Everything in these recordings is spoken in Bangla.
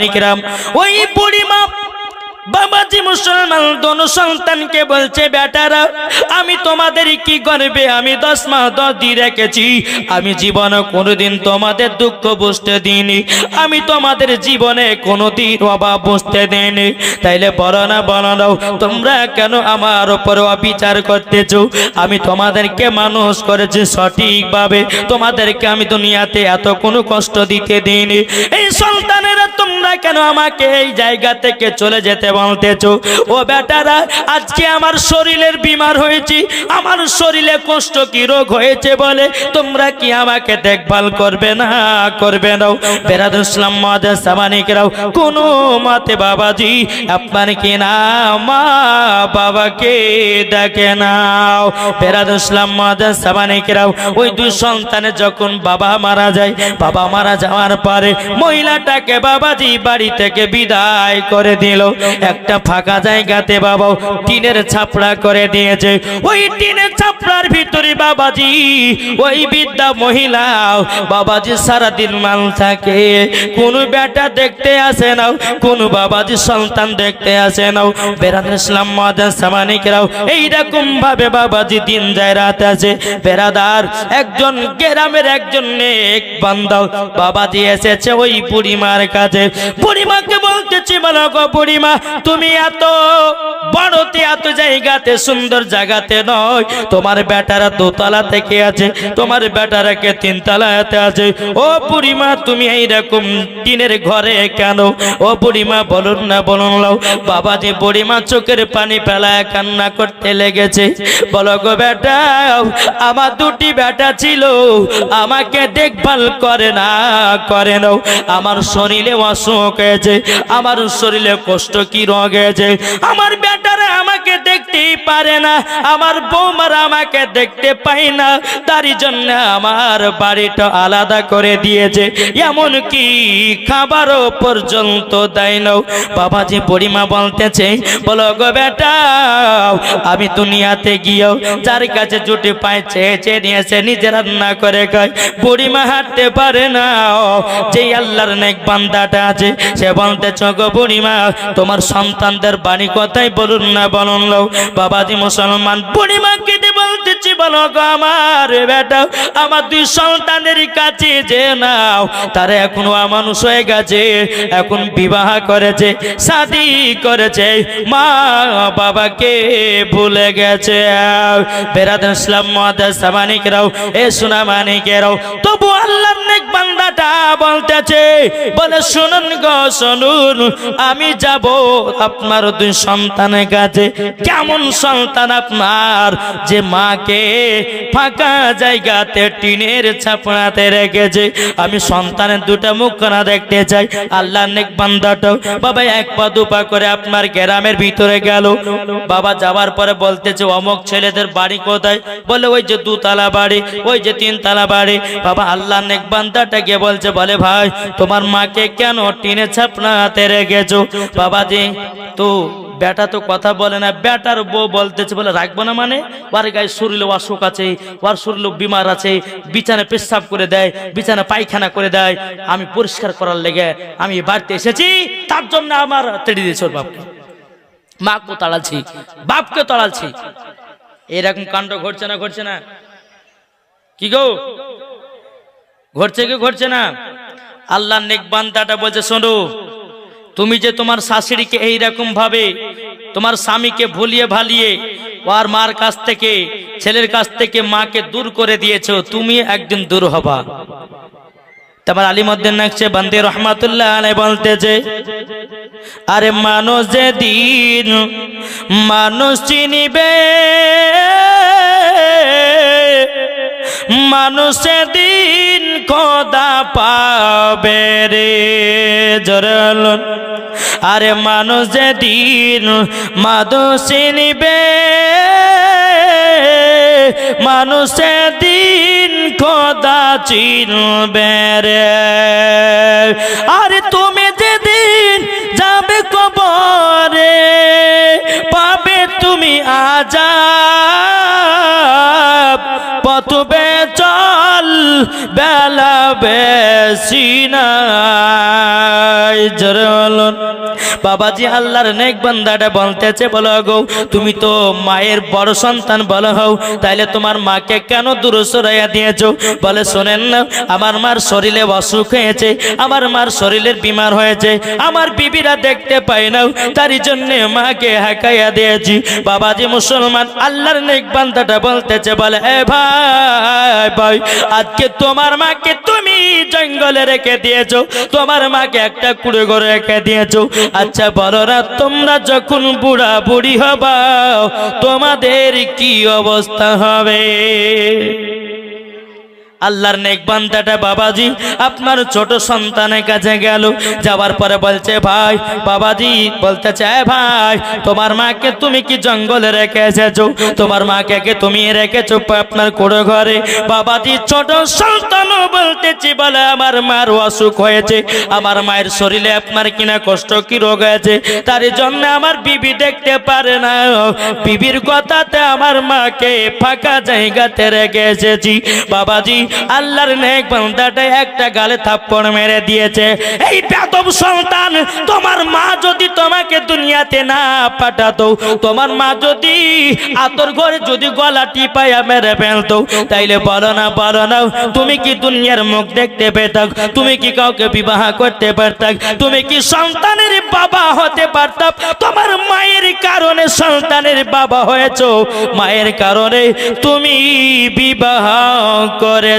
নিকরাম ওই বুড়িমা বাবাজি মুসলমান দোনো সন্তানকে বলছে, বেটারা আমি তোমাদের কি করবে, আমি 10 মাস 10 দিন রেখেছি, আমি জীবনে কোনোদিন তোমাদের দুঃখ বুঝতে দিইনি, আমি তোমাদের জীবনে কোনোদিন অভাব বুঝতে দিইনি, তাইলে বলো না তোমরা কেন আমার উপর অবিচার করতেছো? আমি তোমাদেরকে মানুষ করেছি সঠিকভাবে, তোমাদেরকে আমি দুনিয়াতে এত কোনো কষ্ট দিতে দিইনি, এই সন্তানেরা তোমরা কেন আমাকে এই জায়গা থেকে চলে যেতে বলতেছো? ও বেটারা আজকে আমার শরীরের বিমার হয়েছি, আমার শরীরে কষ্ট কি রোগ হয়েছে বলে তোমরা কি আমাকে দেখভাল করবে না? বেরাদুল ইসলাম মাদার সামানিকরাও কোনো মতে বাবাজি আপনার কি না মা বাবাকে ডাকে নাও। বেরাদুল ইসলাম মাদার সামানিকরাও ওই দুই সন্তানের যখন বাবা মারা যায়, বাবা মারা যাওয়ার পরে মহিলাটাকে বাবাজি বাড়ি থেকে বিদায় করে দিল, একটা ফাঁকা জায়গাতে বাবা টিনের ছাপড়া করে দিয়েছে, ওই টিনের ছাপড়ার ভিতরে বাবাজি ওই বৃদ্ধা মহিলা বাবাজি সারাদিন মান থাকে, কোন বেটা দেখতে আসে না, কোন বাবাজি সন্তান দেখতে আসে না। বেরাদুল ইসলাম মাদার সামানিকরাও এইরকম ভাবে বাবাজি দিন যায় রাত আছে। বেরাদার একজন গ্রামের একজন নেক বান্দা বাবাজি এসেছে ওই বুড়িমার কাছে, বুড়িমাকে বলতেছি, বলো গো বুড়িমা তুমি এত বড়তে এত জায়গাতে সুন্দর জায়গাতে নয়, তোমার বেটারা দোতলা থেকে আছে, তোমার বেটারাকে 3 তলাতে আছে, ও বুড়িমা তুমি এইরকম টিনের ঘরে কেন? ও বুড়িমা বলুন না বলুন লাও। বাবাজি বুড়িমা চোখের পানি ফেলায় কান্না করতে লেগেছে, বলো গো বেটা আমার 2টি বেটা ছিল, আমাকে দেখভাল করে না, আমার শরীরে অসুখ হয়েছে, আমার শরীরে কষ্ট কি রোগ হয়েছে, আমার বেটারা আমাকে দেখতেই পারে না, আমার বৌমারা আমাকে দেখতে পাই না, তারই জন্য আমার বাড়িটা আলাদা করে দিয়েছে, এমন কি খাবারও পর্যন্ত দেয় না। বাবাজি বুড়িমা বলতেছে, বলো গো বেটা আমি দুনিয়াতে গিয়েও যার কাছে জুটি পায় চেয়ে নিয়েছে নিজে রান্না করে খায়, বুড়িমা হাঁটতে পারে না, যে আল্লাহর নেক বান্দাটা আছে সে বলতেছ গো বুড়িমা তোমার সন্তানদের বাণী কথাই বলুন না বলুন লো। বাবাজি মুসলমান বুড়িমাকে বলতেছি, বলো গো আমার বেটা আমার 2 সন্তানের কাছে যে নাও, তারা এখনো মানুষ হয়ে গেছে, এখন বিবাহ করেছে, শাদী করেছে, মা বাবাকে ভুলে গেছে। বেরাদুল ইসলাম মাদার সামানিকরাও এ সোনা মানিকেরাও তবু আল্লাহর নেক বান্দাটা বলতেছে, বলে শুনুন গো শুনুন, আমি যাব আপনার 2 সন্তানের কাছে। কেমন সন্তান আপনার যে মাকে ফাঁকা জায়গাতে টিনের ছাপড়াতে রেখেছে? আমি সন্তানের 2টা মুখখানা দেখতে চাই। আল্লাহর নেক বান্দাটাও বাবা 1 পা 2 পা করে আপনার গ্রামের ভিতরে গেল। বাবা যাওয়ার পরে বলতেছে, অমুক ছেলেদের বাড়ি কোথায়? বলে ওই যে 2 তলা বাড়ি, ওই যে 3 তলা বাড়ি। বাবা আল্লাহর নেক বান্দাটা গিয়ে বলছে, বলে ভাই তোমার মাকে কেন টিনের ছাপড়াতে রেখেছো? বাবাজি তো বেটা তো কথা বলে না, বেটার বউ বলতেছে, বলে রাখবো না মানে ওর গায়ে শরীরে অসুখ আছে, ওর শরীরে বিমার আছে, বিছানা পেশাব করে দেয়, বিছানা পায়খানা করে দেয়, আমি পরিষ্কার করার লেগে আমি বাড়িতে এসেছি, তার জন্য আমার তেড়ে দিয়েছে ওর বাপকে, মাকে তাড়াচ্ছি, বাপকে তাড়াচ্ছি। এরকম কাণ্ড ঘটছে না? ঘটছে না কি গো? ঘটছে কি ঘটছে না? আল্লাহর নেক বান্দাটা বলছে, শোনো তুমি যে তোমার শাশুড়িকে এইরকম ভাবে তোমার স্বামীকে ভুলিয়ে ভালিয়ে ওর মার কাছ থেকে ছেলের কাছ থেকে মাকে দূর করে দিয়েছো, তুমি একদিন দূর হবা। তোমার আলিমউদ্দিন নকশে বন্দি রহমাতুল্লাহ আলাইহি বলতেছে, আরে মানুষ যেদিন মানুষ চিনিবে, মানুষ সেদিন খোদা পাবে রে জরল। আরে মানুষ যেদিন মানুষ চিনিবে, মানুষ সেদিন খোদা চিনবে রে। আরে তুমি যেদিন যাবে কবরে পাবে তুমি আযাব, পথ বেচল বেলা বেশি নাই জোরে চলুন। বাবাজি আল্লাহর নেক বান্দাটা বলতেছে, বলো গো তুমি তো মায়ের বড় সন্তান বলো হও, তাইলে তোমার মাকে কেন দূরে সরাইয়া দিয়েছো? বলে শোনেন না, আমার মার শরীরে অসুখ হয়েছে, আমার মার শরীরের বিমার হয়েছে, আমার বিবিরা দেখতে পায় না, তারই জন্য মাকে হাঁকাইয়া দিয়েছি। বাবাজি মুসলমান আল্লাহর নেক বান্দাটা বলতেছে, বলে এ ভাই ভাই আজকে তোমার মাকে তুমি জঙ্গলে রেখে দিয়েছো, তোমার মাকে একটা কুড়ে ঘরে রেখে দিয়েছো। আচ্ছা বলো না, তোমরা যখন বুড়া বুড়ি হবা তোমাদের কি অবস্থা হবে? আল্লাহর নেক বান্দাটা বাবাজি আপনার ছোট সন্তানের কাছে গেল, যাওয়ার পরে বলছে ভাই, বাবাজি বলতেছে ভাই তোমার মাকে তুমি কি জঙ্গলে রেখে এসেছো? তোমার মাকে তুমি রেখেছো আপনার কুড়ো ঘরে? বাবাজি ছোট সন্তানও বলতেছি, বলে আমার মার অসুখ হয়েছে, আমার মায়ের শরীরে আপনার কিনা কষ্ট কি রোগ হয়েছে, তার জন্য আমার বিবি দেখতে পারে না, বিবির কথাতে আমার মাকে ফাঁকা জায়গাতে রেখে এসেছি। বাবাজি আল্লাহর নেক বান্দাটা একটা গালে থাপ্পড় মেরে দিয়েছে, এই বেয়াদব সন্তান, তোমার মা যদি তোমাকে দুনিয়াতে না পাঠাতো, তোমার মা যদি আতর ঘরে যদি গলা টিপাইয়া মেরে ফেলতো, তাইলে বলো না তুমি কি দুনিয়ার মুখ দেখতে পেতাম? তুমি কি কাউকে বিবাহ করতে পারতাম? তুমি কি সন্তানের বাবা হতে পারতাম? তোমার মায়ের কারণে সন্তানের বাবা হয়েছো, মায়ের কারণে তুমি বিবাহ করে,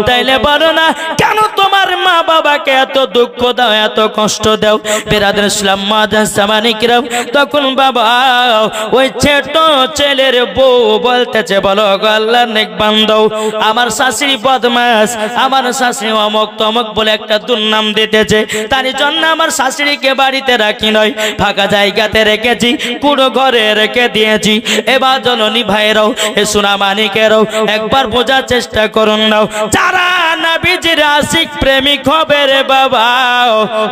তাইলে বলো না কেন তোমার মা বাবাকে এত দুঃখ দাও, এত কষ্ট দাও? বেরাদার ইসলাম মাদাসামানিকরাম তখন বাবা ওই ছোট ছেলের বউ বলতেছে, বলো আল্লাহর নেক বান্দা, আমার শাশুড়ি বদমাস, আমার শাশুড়ি অমক তমক বলে একটা দুর্নাম দিতেছে, তার জন্য আমার শাশুড়িকে বাড়িতে রাখি নয়, ফাঁকা জায়গাতে রেখেছি, পুরো ঘরে রেখে দিয়েছি। এবার জননী ভাইরাও এ সোনা মানিকেরাও একবার বোঝার চেষ্টা করুন নাও, যারা নবীজির আশিক প্রেমিক হবে রে বাবা,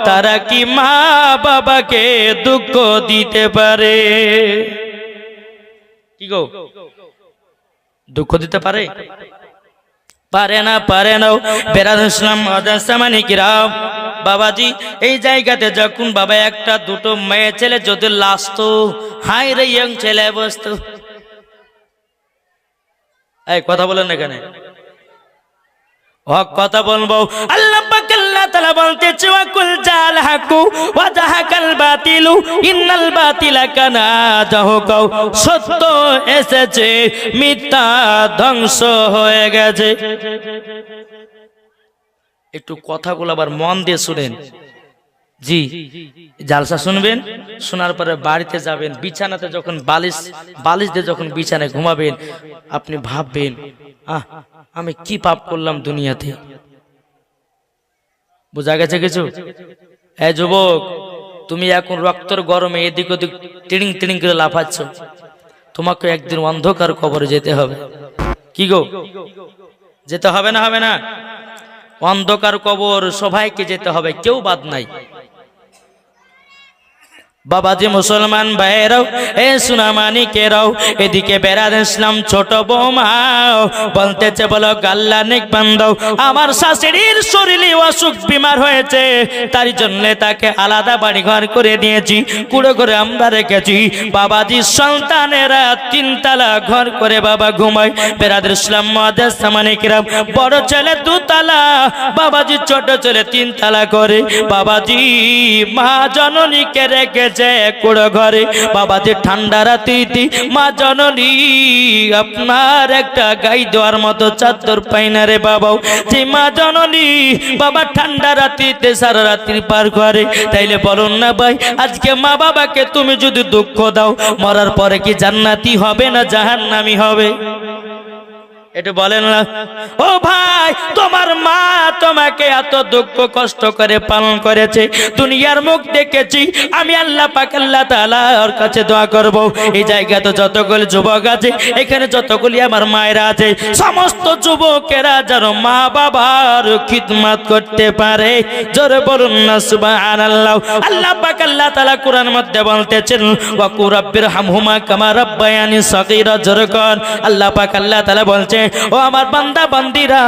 তারা কি মা বাবাকে দুঃখ দিতে পারে? কি গো, দুঃখ দিতে পারে? পারে না, পারে না। বেরাদার ইসলাম মাদাসামানিকরাম বাবাজি এই জায়গাতে যখন বাবা একটা দুটো মেয়ে ছেলে যদি লাস্ট, হাই রে ইয়ং ছেলে বসতো, এই কথা বলেন না কেন? হক কথা বলবো। আল্লাহ পাক আল্লাহ তাআলা বলতেছে, ওয়াকুল জাল হাকু ওয়া জাহাকাল বাতিলু ইন্নাল বাতিলা কানা জাহুকা, সত্য এসেছে মিথ্যা ধ্বংস হয়ে গেছে। একটু কথাগুলো আবার মন দিয়ে শুনেন জি, জালসা শুনবেন, শোনার পরে বাড়িতে যাবেন, বিছানাতে যখন বালিশ দিয়ে যখন বিছানায় ঘুমাবেন, আপনি ভাববেন আমি কি পাপ করলাম দুনিয়াতে। বোঝা গেছে কিছু? এই যুবক, তুমি এখন রক্তর গরমে এদিক ওদিক টিড়িং টিড়িং করে লাফাচ্ছ, তোমাকে একদিন অন্ধকার কবরে যেতে হবে। কি গো, যেতে হবে না? হবে না? অন্ধকার কবর সবাইকে যেতে হবে, কেউ বাদ নাই। বাবাজি মুসলমান ভাইরাও এ সুনামানিকেরাও এদিকে বেরাদার ইসলাম ছোট বৌমা বলতেছে, বলো আল্লাহর নেক বান্দা, আমার শাশুড়ির শরীরে অসুখ বিমার হয়েছে, তার জন্য তাকে আলাদা বাড়ি ঘর করে দিয়েছি, কুড়ো করে আমরা রেখেছি। বাবাজি সন্তানেরা তিনতলা ঘর করে বাবা ঘুমায়। বেরাদার ইসলাম মাদাসামানিকরাম বড় ছেলে দুতলা, বাবাজি ছোট ছেলে তিনতলা করে। বাবাজি মা জননীকে রেখেছে কুড়ো ঘরে। বাবাজি ঠান্ডা রাত্রিতে মা জননী আপনার একটা গাই দেওয়ার মতো চাদর পাই না রে বাবা, যে মা জননী বাবা ঠান্ডা রাত্রিতে সারা রাত্রি পার করে। তাইলে বলুন না ভাই, আজকে মা বাবাকে তুমি যদি দুঃখ দাও, মরার পরে কি জান্নাতি হবে না জাহান্নামী হবে? এটা বলেন না। ও ভাই, তোমার মা তোমাকে এত দুঃখ কষ্ট করে পালন করেছে, দুনিয়ার মুখ দেখেছি আমি। আল্লাহ পাক আল্লাহ তাআলার কাছে দোয়া করব, এই জায়গাতে যতগুলি যুবক আছে, এখানে যতগুলি আমার মায়েরা আছে, সমস্ত যুবকেরা যেন মা বাবার খিদমত করতে পারে। জোরে বলুন না সুবহানাল্লাহ। আল্লাহ পাক আল্লাহ তাআলা কোরআন মধ্যে বলতেছেন, ওয়া কুর রাব্বিরহামহুমা কামা রাব্বায়ানি সগীরা। জোরে কর। আল্লাহ পাক আল্লাহ তাআলা বলছে, বলছে, ও আমার বান্দা বান্দিরা,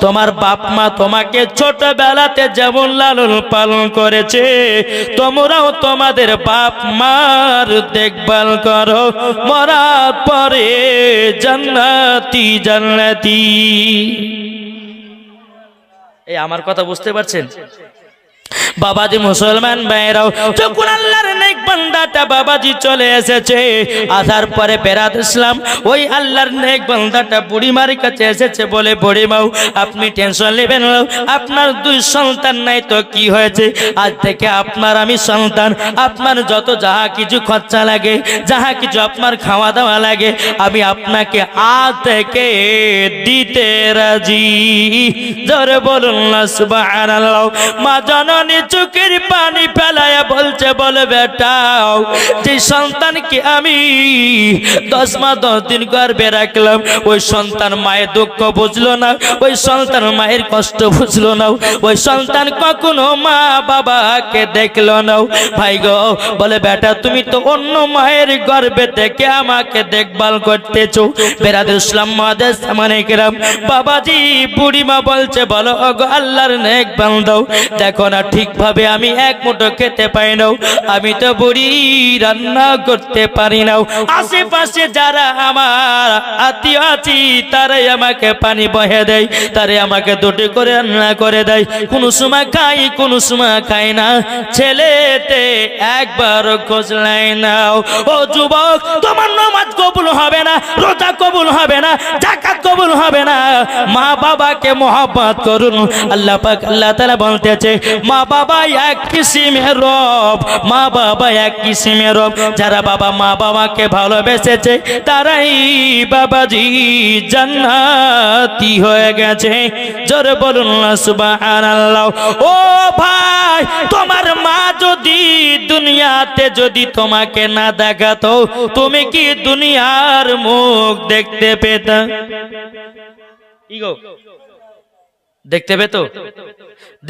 তোমার বাপ মা তোমাকে ছোটবেলাতে যেমন লালন পালন করেছে, তোমরাও তোমাদের বাপ মার দেখভাল করো, মরার পরে জান্নাতি জান্নাতি। এই আমার কথা বুঝতে পারছেন? বাবাজি মুসলমান ভাইরাও, যখন আল্লাহর নেক বান্দাটা বাবাজি চলে এসেছে, আসার পরে বেরাত ইসলাম ওই আল্লাহর নেক বান্দাটা বুড়িমার কাছে এসেছে, বলে বুড়িমাও আপনি টেনশন নেবেন না, আপনার 2 সন্তান নাই তো কি হয়েছে, আজ থেকে আপনার আমি সন্তান, আপনার যত যাহা কিছু খরচা লাগে, যাহা কিছু আপনার খাওয়া দাওয়া লাগে, আমি আপনাকে আজ থেকে দিতে রাজি। জোরে বলুন না সুবহানাল্লাহ। মা জননী চোখের পানি ফেলায়া বলছে, বলে বেটাও, যে সন্তানকে আমি 10 মাস 10 দিন গর্ভে রাখলাম, ওই সন্তান মায়ের দুঃখ বুঝলো না, ওই সন্তান মায়ের কষ্ট বুঝলো না, ওই সন্তান কখনো মা বাবাকে দেখলো না। ভাই গো, বলে বেটা তুমি তো অন্য মায়ের গর্ভে থেকে আমাকে দেখভাল করতেছো। বেরাদুল ইসলাম মাদেশ মানে কেরাম, বাবাজি বুড়িমা বলছে, বলো ওগো আল্লাহর নেক বান্দা, দেখো না ঠিকভাবে আমি এক মুঠো খেতে পাই না, আমি তো বুড়ি রান্না করতে পারি না, আশেপাশে যারা আমার আত্মীয় আছি তারাই আমাকে পানি বহে দেয়, তারাই আমাকে দুটি করে রান্না করে দেয়, কোনো সময় খাই কোনো সময় খাই না, ছেলেতে একবার খোঁজ নেয় না। ও যুবক, তোমার নামাজ কবুল হবে না, রোজা কবুল হবে না, যাকাত কবুল হবে না, মা বাবাকে মহব্বত করুন। আল্লাহ পাক আল্লাহ তাআলা বলতেছে, মা বাবা এক কিসিমের রব, মা বাবা এক কিসিমের রব, যারা বাবা মা বাবাকে ভালোবেসেছে তারাই বাবাজি জান্নাতি হয়ে গেছে। জোরে বলুন না সুবহানাল্লাহ। ও ভাই, তোমার মা যদি দুনিয়াতে যদি তোমাকে না দেখাতো, তুমি কি দুনিয়ার মুখ দেখতে পেতা? কি গো, দেখতে পেতো?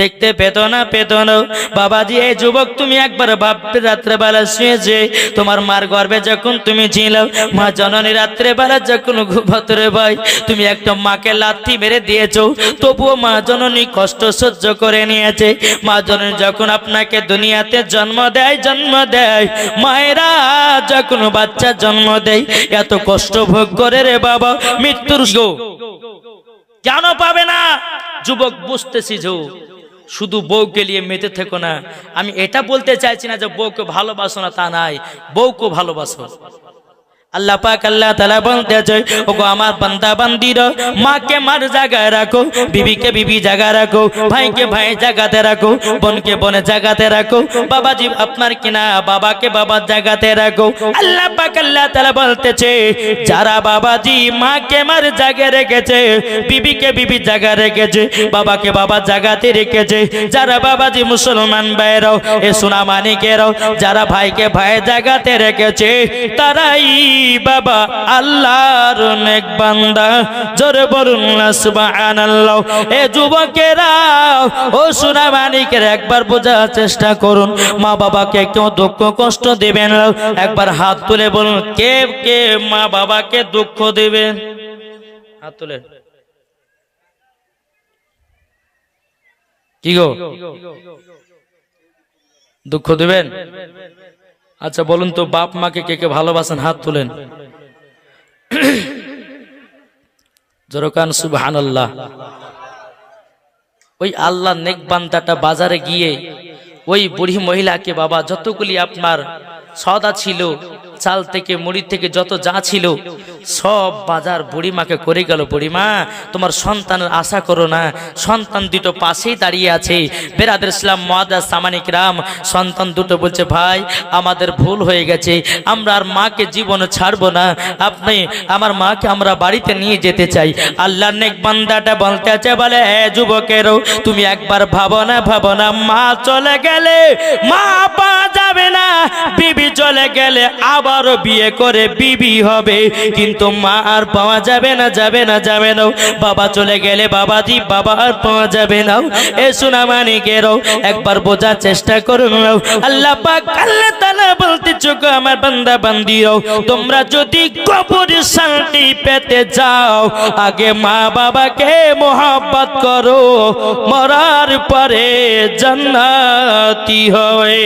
দেখতে পেত না, পেত না। বাবাজি এই যুবক, তুমি একবার ভাববে, রাত্রেবেলা শুয়েছে তোমার মার গর্ভে যখন তুমি ছিল, মা জননী রাত্রেবেলা যখন ঘুমাতে ভাই, তুমি একটা মাকে লাথি মেরে দিয়েছো, তবুও মা জননী কষ্ট সহ্য করে নিয়েছে। মা জননী যখন আপনাকে দুনিয়াতে জন্ম দেয়, মায়েরা যখন বাচ্চা জন্ম দেয় এত কষ্ট ভোগ করে রে বাবা, মৃত্যুর কেন পাবে না? যুবক বুঝতেছি যে শুধু বউকে নিয়ে মেতে থেকো না, আমি এটা বলতে চাইছি না যে বউকে ভালোবাসো না, তা নাই, বউকে ভালোবাসো। আল্লাহ পাক আল্লাহ তাআলা বলতেছে, ওগো আমার বান্দা বান্দিরা, মাকে মার জায়গায় রাখো, বিবিকে বিবি জায়গায় রাখো, ভাইকে ভাই জায়গাতে রাখো, বোনকে বোনের জায়গাতে রাখো, বাবাজি আপনার কিনা বাবাকে বাবার জায়গাতে রাখো। আল্লাহ পাক আল্লাহ তাআলা বলতেছে, যারা বাবাজি মাকে মার জায়গায় রেখেছে, বিবিকে বিবি জায়গায় রেখেছে, বাবাকে বাবার জায়গাতে রেখেছে, যারা বাবাজি মুসলমান ভাইরাও এ সোনা মানিকেরাও, যারা ভাইকে ভাই জায়গাতে রেখেছে, তারাই বাবা আল্লাহর নেক বান্দা। জোরে বলুন না সুবহানাল্লাহ। এ যুবকেরা, ও সোনা মানিকের, একবার বোঝার চেষ্টা করুন, মা বাবাকে কেউ দুঃখ কষ্ট দিবেন না। একবার হাত তুলে বলুন, কে কে মা বাবাকে দুঃখ দিবেন? হাত তুলে। কি গো, দুঃখ দিবেন? আচ্ছা বলুন তো, বাপ মাকে কে কে ভালোবাসেন? হাত তুলেন। জোরকান সুবহানাল্লাহ। ওই আল্লাহ নেক বান্দাটা বাজারে গিয়ে ওই বুড়ি মহিলাকে, বাবা যতগুলি আপনার সওদা ছিল, চাল থেকে মুড়ি থেকে যত যা ছিল সব বাজার বুড়িমাকে করে গেল। বুড়িমা, তোমার সন্তানের আশা করো না, সন্তান দুটো পাশেই দাঁড়িয়ে আছে। বেরাদের ইসলাম মুআদ্দাস সামানিক রাম, সন্তান দুটো বলছে, ভাই আমাদের ভুল হয়ে গেছে, আমরা আর মাকে জীবনে ছাড়বো না, আপনি আমার মাকে আমরা বাড়িতে নিয়ে যেতে চাই। আল্লাহর নেক বান্দাটা বলতে আছে, বলে হে যুবকেরও, তুমি একবার ভাবো না, মা চলে গেলে মা পাওয়া যাবে না, বিবি চলে গেলে আবারও বিয়ে করে বিবি হবে, কিন্তু মা আর পাওয়া যাবে না, যাবে না, যাবে না। বাবা চলে গেলে বাবাজি বাবা আর পাওয়া যাবে না। এ সোনা মানিকেরও একবার বোঝার চেষ্টা করুন। আল্লাহ পাক আল্লাহ তাআলা বলতেছে গো আমার বান্দা বান্দিও, তোমরা যদি কবরে শান্তি পেতে যাও আগে মা বাবাকে মোহাব্বত করো, মরার পরে জান্নাতি হবে।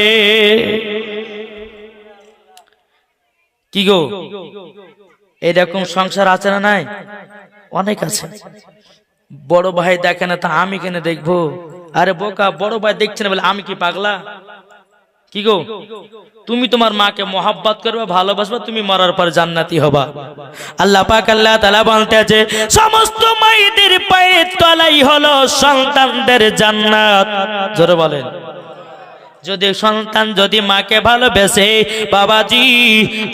কি গো এরকম সংসার আছে না নাই? অনেক আছে। বড় ভাই দেখে না তা আমি কেন দেখবো? আরে বোকা, বড় ভাই দেখছে না বলে আমি কি পাগলা? কি গো তুমি তোমার মাকে মোহাব্বত করবে, ভালোবাসবে, তুমি মরার পর জান্নাতি হবা। আল্লাহ পাক আল্লাহ তাআলা বলতেছে সমস্ত মায়েদের পায়ের তলাই হলো সন্তানদের জান্নাত। জোরে বলেন। যদি সন্তান যদি মাকে ভালোবেসে বাবাজি,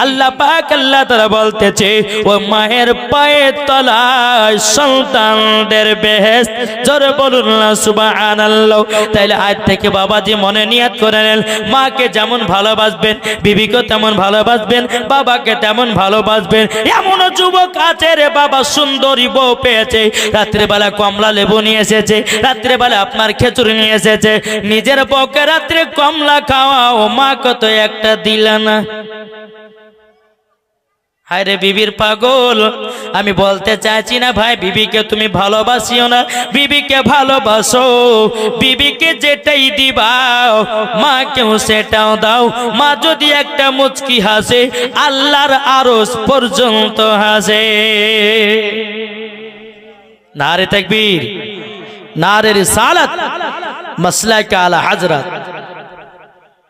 আল্লাহ পাক আল্লাহ তাআলা বলতেছে ও মায়ের পায়ের তলায় সন্তানদের বেহেশত। জোরে বলুন না সুবহানাল্লাহ। তাইলে আজ থেকে বাবাজি মনে নিয়ত করে নেন, মাকে যেমন ভালোবাসবেন বিবিকে তেমন ভালোবাসবেন, বাবাকে তেমন ভালোবাসবেন। এমন যুবক আছে রে বাবা সুন্দরী বউ পেয়েছে, রাত্রিবেলা কমলা লেবু নিয়ে এসেছে, রাত্রিবেলা আপনার খেজুর নিয়ে এসেছে, নিজের বউকে রাত্রে কমলা খাওয়াও, মা কত একটা দিল না। হায় রে বিবির পাগল। আমি বলতে চাইছি না ভাই বিবিকে তুমি ভালোবাসিও না, বিবিকে ভালোবাসো। বিবিকে যেটাই দিবাও মাকেও সেটাও দাও। মা যদি একটা মুচকি হাসে আল্লাহর আরশ পর্যন্ত হাসে। নারে তাকবীর, নারে রিসালাত, মাসলাকে আলা হযরত।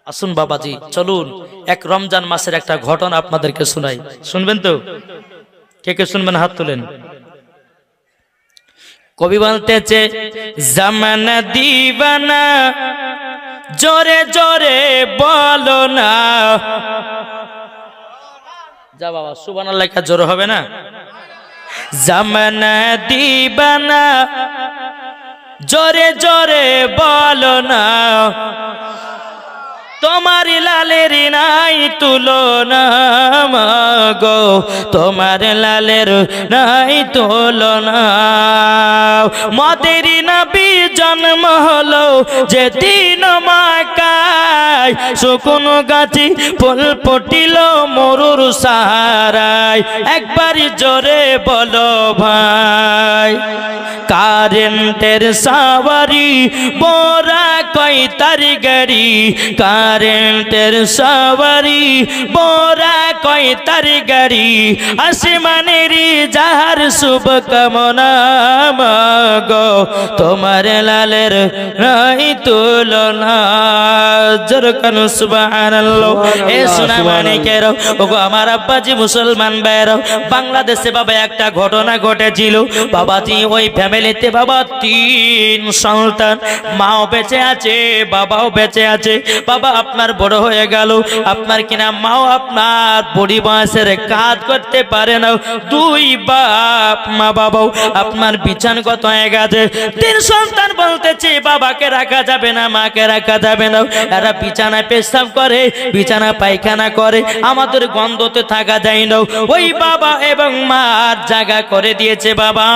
আসুন বাবাজি চলুন এক রমজান মাসের একটা ঘটনা আপনাদেরকে শোনাই। শুনবেন তো? কে কে শুনবেন হাত তোলেন। কবি বলতেছে জামানা দিবানা জোরে জোরে বলো না। যা বাবা সুবহানাল্লাহ কা জোরে হবে না? জামানা দিবানা জোরে জোরে বলো না, তোমার লালের নাই তুলনা গো, তোমার লালের নাই তুলনা। মদের নবী জন্ম হলো যে দিন মাকায়, শুকন গাছি ফুল ফুটিল মরুর সাহারায়। একবার জোরে বলো ভাই। কারেন্টের সাওয়ারি বোরা কই তার গাড়ি, কারেন্টের সাওয়ারি বোরা কই তার গাড়ি, আসমানেরই যাহার শুভ কামনা গো, তোমার লালের নাই তুলনা। জোরকান সুবহানাল্লাহ। এ সোনা মানিকের ওগো আমার আব্বাজি মুসলমান ভাইরা, বাংলাদেশে বাবা একটা ঘটনা ঘটেছিল বাবাজি। ওই ফ্যামিলিতে বাবা 3 সন্তান, মাও বেঁচে আছে বাবাও বেঁচে আছে। বাবা আপনার বড় হয়ে গেল, আপনার কিনা মাও আপনার বুড়ি বয়সের কাজ করতে পারে না। 2 বাপ মা বাবাও আপনার বিছানগত হয়ে গেছে। 3 সন্তান বলতেছে বাবাকে রাখা যাবে না, মাকে রাখা যাবে না। এরা বিছানায় পেশাব করে, বিছানা পায়খানা করে, আমাদের গন্ধতে থাকা যায় না। ওই বাবা এবং মার জায়গা করে দিয়েছে বাবা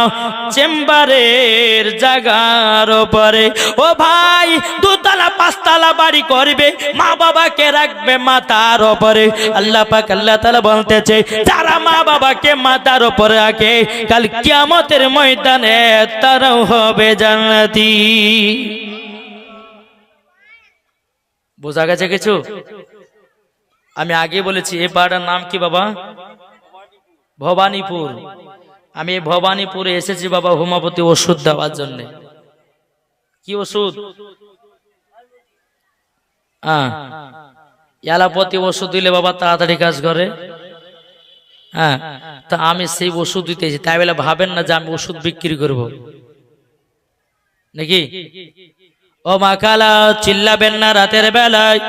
চেম্বারের জায়গার উপরে। ও ভাই 2 তলা 5 তলা বাড়ি করবে, মা বাবাকে রাখবে মাথার উপরে। আল্লাহ পাক আল্লাহ তাআলা বলতেছে যারা মা বাবাকে মাথার উপরে রাখে কাল কিয়ামতের ময়দানে তারাও হবে জান্নাতি। বোঝা গেছে কিছু? আমি আগে বলেছি এই পাড়ার নাম কি বাবা? ভবানীপুর। আমি ভবানীপুরে এসেছি বাবা হোমিওপ্যাথি ওষুধ দেওয়ার জন্য। কি ওষুধ? অ্যালোপ্যাথি ওষুধ দিলে বাবা তাড়াতাড়ি কাজ করে। হ্যাঁ, তা আমি সেই ওষুধ দিতেছি। তাই বলে ভাবেন না যে আমি ওষুধ বিক্রি করব নাকি। ও মা খালা চিল্লাবেন না রাতের বেলায়।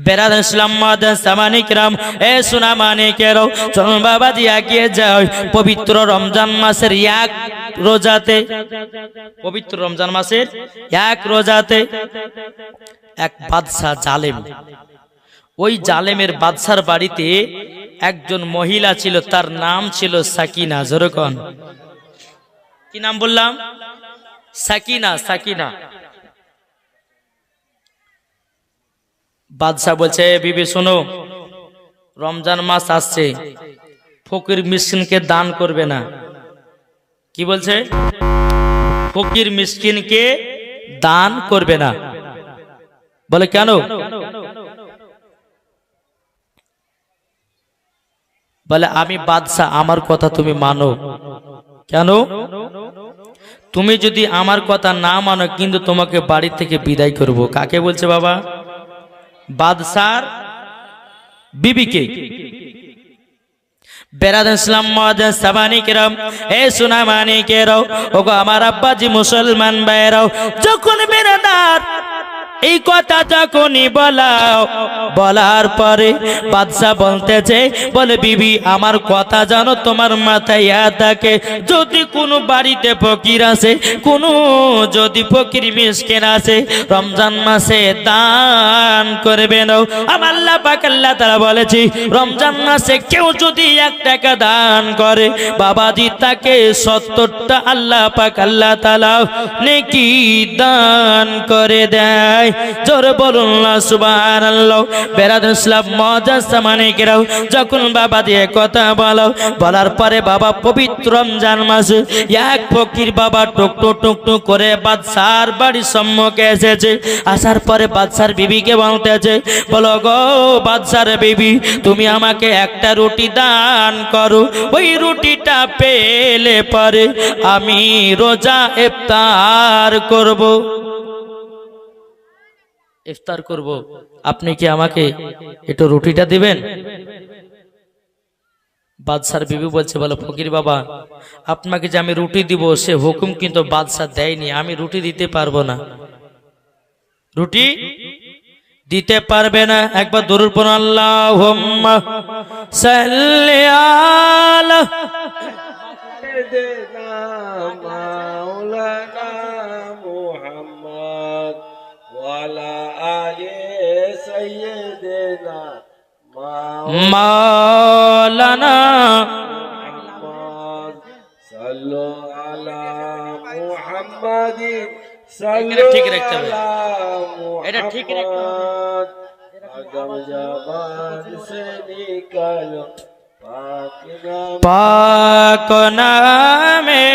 বেরাদ ইসলাম মাদান সামানিকরাম, এ সোনা মানিকেরও চলুন বাবাজি এগিয়ে যাই পবিত্র রমজান মাসের 1 রোজাতে। পবিত্র রমজান মাসের 1 রোজাতে এক বাদশা জালেম, ওই জালেমের বাদশার বাড়িতে একজন মহিলা ছিল, তার নাম ছিল সাকিনা। জোরকন কি নাম বললাম? সাকিনা। সাকিনা। বাদশাহ বলছে, বিবি শোনো, রমজান মাস আসছে, ফকির মিসকিনকে দান করবে না। কি বলছে? ফকির মিসকিনকে দান করবে না। বলে কেন? বলে আমি বাদশাহ, আমার কথা তুমি মানো। কেন? তুমি যদি আমার কথা না মানো কিন্তু তোমাকে বাড়ি থেকে বিদায় করব। কাকে বলছে বাবা? বাদশার বিবিকে। বেরাদার ইসলাম মুআজ্জাজ সাবানিকেরাম, এ সুনামানিকেরাও, ওগো আমার আব্বাজি মুসলমান ভাইরাও, যখন বেরাদার এই কথা যখনই বলার পরে বাদশা বলতেছে, বলে বিবি আমার কথা জানো তোমার মাথায় থাকে, যদি কোনো বাড়িতে ফকির আছে, কোনো যদি ফকির মিসকিন আছে, রমজান মাসে দান করবে না। আমার আল্লাহ পাক আল্লাহ তাআলা বলেছি, রমজান মাসে কেউ যদি 1 টাকা দান করে বাবাজি, তাকে 70টা আল্লাহ পাক আল্লাহ তাআলা নেকি দান করে দেয়। জোরে বলুন না সুবহানাল্লাহ। বেরাদার ইসলাম মুআজ্জাজ সামানিকেরাও, যখন বাবা দিয়ে কথা বলার পরে বাবা পবিত্র রমজান মাসে এক ফকির বাবা টুকটুক করে বাদশার বাড়ির সম্মুখে এসেছে। আসার পরে বাদশার বিবিকে বলতেছে, বলো গো বাদশার বিবি, তুমি আমাকে একটা রুটি দান করো, ওই রুটিটা পেলে পরে আমি রোজা ইফতার করব। ইফতার করব, আপনি কি আমাকে একটু রুটিটা দিবেন? বাদশার বিবি বলছে, বলো ফকির বাবা, আপনাকে যে আমি রুটি দিব সে হুকুম কিন্তু বাদশা দেয়নি, আমি রুটি দিতে পারবো না। রুটি দিতে পারবে না। একবার দরুদ পড়ুন, আল্লাহুম্মা সাল্লি আলা সাইয়্যিদিনা মাওলানা মুহাম্মদ ওয়া আলা আলি সাইয়্যিদিনা মাওলানা মুহাম্মদ সাল্লু আলা মুহাম্মাদিন। এটা ঠিক রাখতে হবে, এটা ঠিক রাখতে হবে। আদম জবান সে নিকালো পাক নামে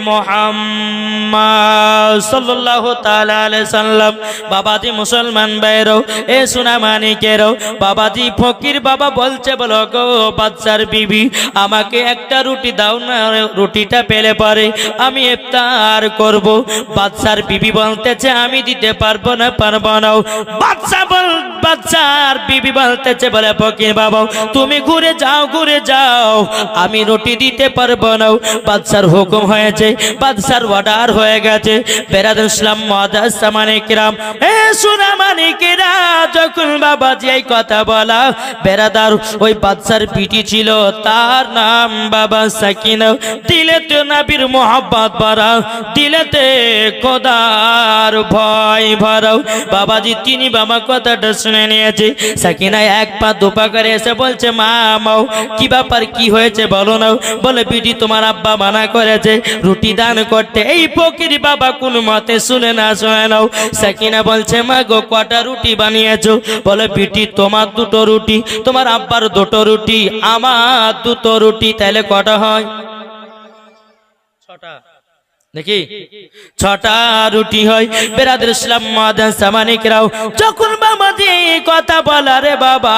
মুহাম্মদ সাল্লাল্লাহু তাআলা আলাইহি সাল্লাম। বাবাজি মুসলমান ভাইরাও, এ সুনামানিকেরাও, বাবাজি ফকির বাবা বলছে, বলো গো বাদশার বিবি, আমাকে একটা রুটি দাও না, রুটিটা পেলে পরে আমি ইফতার করব। বাদশার বিবি বলতেছে, আমি দিতে পারবো না। বাদশার বিবি বলতেছে, বলে ফকির বাবা তুমি ঘুরে যাও, আমি রুটি দিতে পারবো না। বাদশার হুকুম হয়েছে, বাদশার অর্ডার হয়ে গেছে। বেরাদার ইসলাম মুআজ্জাজ সামানিকেরাম, এ সুনামানিকেরা, যখন বাবাজি এই কথা বলা, বেরাদার ওই বাদশার পিটি ছিল, তার নাম বাবা সাকিনা। দিলেতে নবীর মোহাব্বত ভরা, দিলেতে খোদার ভয় ভরাও। বাবাজি তিনি বাবা কথাটা শুনে নিয়েছে। সাকিনা 1 পা 2 পা করে এসে বলছে, মা মাও কি ব্যাপার, কি হয়েছে বলো না। বলে বিটি তোমার আব্বা মানা করেছে রুটি দান করতে। এই ফকির বাবা কোন মতে শুনে নাও। সাকিনা বলছে, মা গো কটা রুটি বানিয়েছো? বলে বিটি তোমার 2টো রুটি, তোমার আব্বার 2টো রুটি, আমার 2টো রুটি, তাহলে কটা হয়? 6টা। দেখি 6টা রুটি হয়। বেরাদার ইসলাম মুআজ্জাজ সামানিকেরাও, যখন বাবাজি কথা বলারে বাবা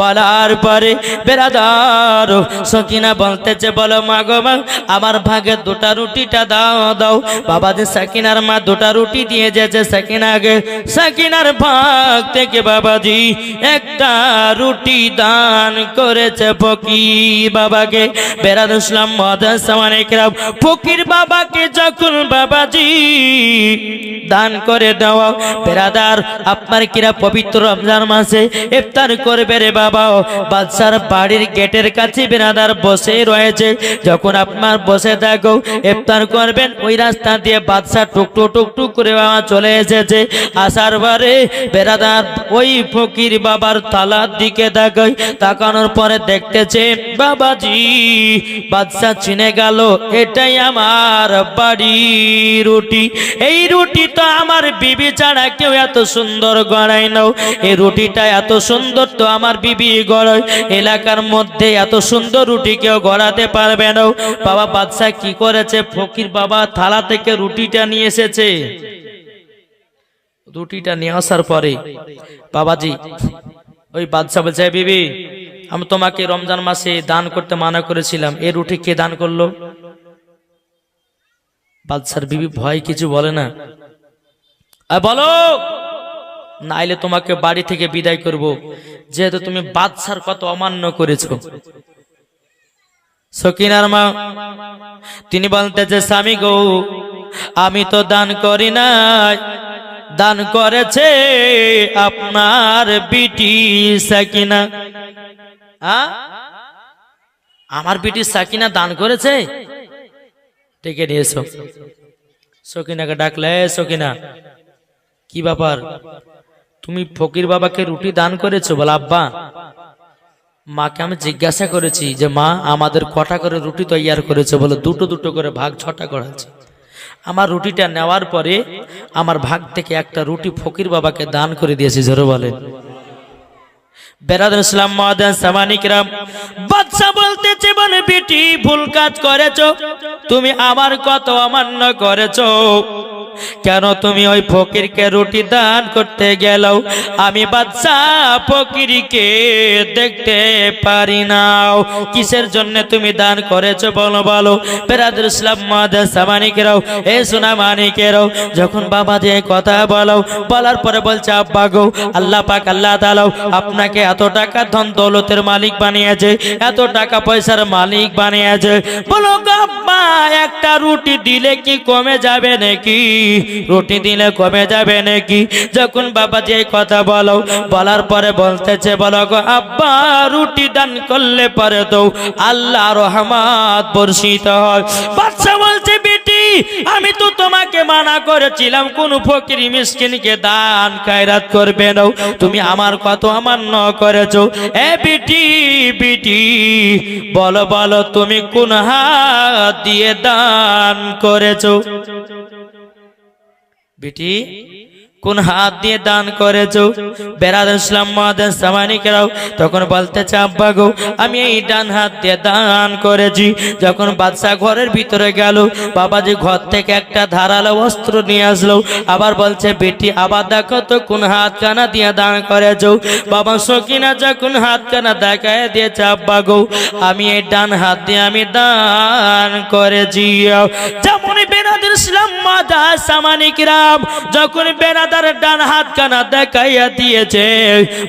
বলার পরে বেরাদার সাকিনা বলতেছে, বলো মা গো মা, আমার ভাগে 2টা রুটিটা দাও। বাবাজি সাকিনার মা 2টা রুটি দিয়ে যেছে সাকিনাকে। সাকিনার ভাগ থেকে বাবাজি 1টা রুটি দান করেছে ফকির বাবাকে। বেরাদার ইসলাম মুআজ্জাজ সামানিকেরাও, ফকির বাবাকে যখন বাবাজি দান করে দেওয়া, বেরাদার আপনার আপনার কিরা পবিত্র রমজান মাসে ইফতার করবে রে বাবা। বাদশার বাড়ির গেটের কাছে বেরাদার বসে রয়েছে। যখন আপনার বসে থাকো ইফতার করবেন, ওই রাস্তা দিয়ে বাদশা টুকটুক টুকটুক করে বাবা চলে এসেছে। আসার পরে বেরাদার ওই ফকির বাবার থালার দিকে তাকাই, তাকানোর পরে দেখতেছে বাবাজি বাদশা চিনে গেল এটাই আমার বাড়ি রুটি। এই রুটি তো আমার বিবি ছাড়া কেউ এত সুন্দর গড়াই নাও। এই রুটিটা এত সুন্দর তো আমার বিবি গড়ায়, এলাকার মধ্যে এত সুন্দর রুটি কেউ গড়াতে পারবে না। বাবা বাদশা কি করেছে, ফকির বাবা থালা থেকে রুটিটা নিয়ে এসেছে। রুটিটা নিয়ে আসার পরে বাবাজি ওই বাদশা বলছে, বিবি আমি তোমাকে রমজান মাসে দান করতে মানা করেছিলাম, এই রুটি কে দান করলো? বাদশার বিবি ভয় কিছু বলে না, বলো নাইলে তোমাকে বাড়ি থেকে বিদায় করব, যেহেতু তুমি বাদশার কত অমান্য করেছো। সকিনার মা তিনি বলতেছে, স্বামী গো আমি তো দান করি নাই, দান করেছে আপনার বিটি সাকিনা। আমার বিটি সাকিনা দান করেছে, ডেকে নিয়ে এসো। সকিনাকে ডাকলে, সকিনা কি ব্যাপার, তুমি ফকির বাবাকে রুটি দান করেছো? বলে আব্বা মাকে আমি জিজ্ঞাসা করেছি যে মা আমাদের কটা করে রুটি তৈয়ার করেছে? বলে দুটো দুটো করে ভাগ, 6টা করেছে। আমার রুটিটা নেওয়ার পরে আমার ভাগ থেকে একটা রুটি ফকির বাবাকে দান করে দিয়েছি। জোরে বলেন। বেরাদর ইসলাম মাদান সামানিকরাম, বাদশা বলতেছে বলে বেটি ভুল কাজ করেছো, তুমি আমার কত অমান্য করেছো। কেন তুমি ওই ফকিরকে রুটি দান করতে গেলাও? আমি বাদশা ফকিরকে দেখতে পারি নাও, কিসের জন্য তুমি দান করেছো বলো বলো। বেরাদর ইসলাম মাদান সামানিকরাও, এ সোনা মানিকেরাও, যখন বাবা যে কথা বলো, বলার পরে বলছে আব্বা গো আল্লাহ পাক আল্লাহ তাআলা আপনাকে এত টাকা ধন দৌলতের মালিক বানিয়েছে, এত টাকা পয়সার মালিক বানিয়েছে, বলো আব্বা একটা রুটি দিলে কি কমে যাবে নাকি? রুটি দিলে কমে যাবে নাকি? যখন বাবা যে কথা বলো, বলার পরে বলতেছে বলো গো আব্বা রুটি দান করলে পরে তো আল্লাহ রহমত বর্ষিত হয়। বাদশা বলছে বেটি আমি তো তোমাকে মানা করেছিলাম কোন ফকির মিসকিনকে দান খায়রাত করবে না, তুমি আমার কত অমান্য করেছো। এ বেটি বেটি বলো বলো তুমি কোন হাত দিয়ে দান করেছো? বেটি কোন হাত দিয়ে দান করেছো? বেরাদর ইসলাম মাদান সামানিকরাও তখন বলতেছে আব্বা গো আমি এই ডান হাত দিয়ে দান করেছি। যখন বাদশা ঘরের ভিতরে গেল, বাবাজি ঘর থেকে একটা ধারালো অস্ত্র নিয়ে আসলো, আবার বলছে বেটি আবার দেখো তো কোন হাত কানা দিয়ে দান করেছো? বাবা সকিনা যখন হাত কানা দেখায় দিয়েছে, আব্বা গো আমি এই ডান হাত দিয়ে আমি দান করেছি। যেমন বেরাদর ইসলাম মাদান সামানিকরাম যখন বেরাদর ডান হাত কানা দেখাইয়া দিয়েছে,